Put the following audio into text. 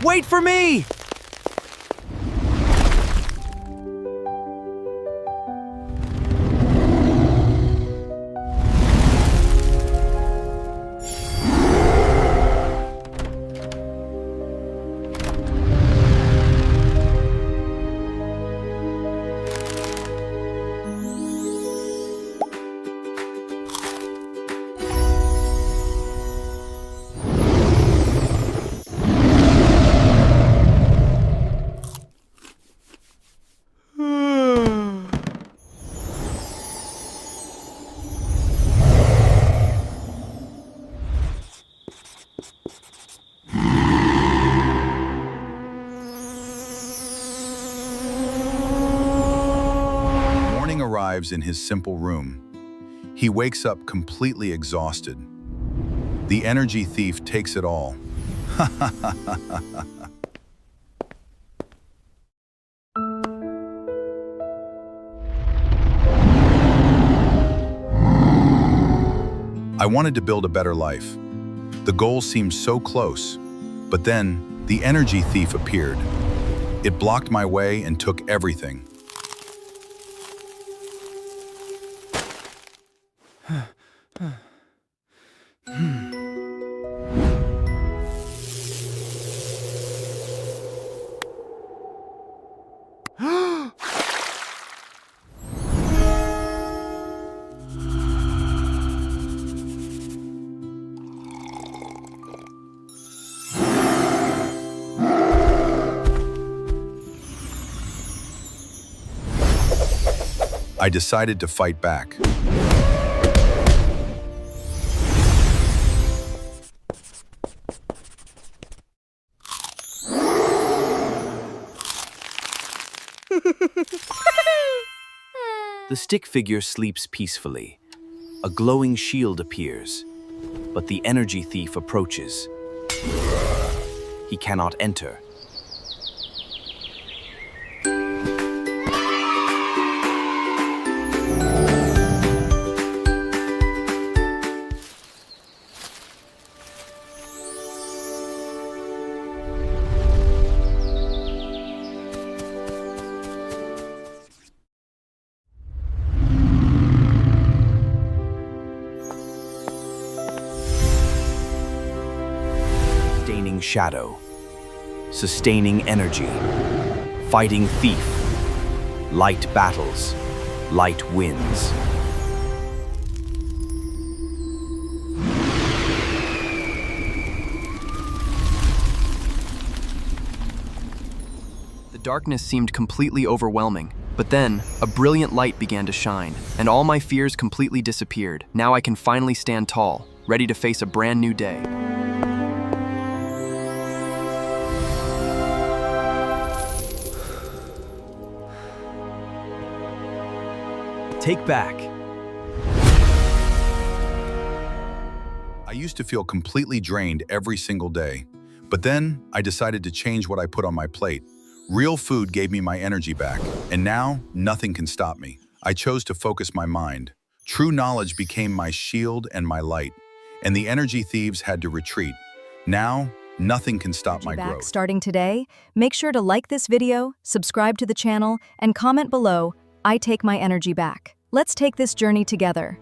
Wait for me! Arrives in his simple room. He wakes up completely exhausted. The energy thief takes it all. I wanted to build a better life. The goal seemed so close, but then the energy thief appeared. It blocked my way and took everything. I decided to fight back. The stick figure sleeps peacefully. A glowing shield appears, but the energy thief approaches. He cannot enter. Sustaining shadow, sustaining energy, fighting thief, light battles, light wins. The darkness seemed completely overwhelming, but then a brilliant light began to shine, and all my fears completely disappeared. Now I can finally stand tall, ready to face a brand new day. Take back. I used to feel completely drained every single day, but then I decided to change what I put on my plate. Real food gave me my energy back, and now nothing can stop me. I chose to focus my mind. True knowledge became my shield and my light, and the energy thieves had to retreat. Now, Nothing can stop my Back growth. starting today, make sure to like this video, subscribe to the channel, and comment below, "I take my energy back." Let's take this journey together.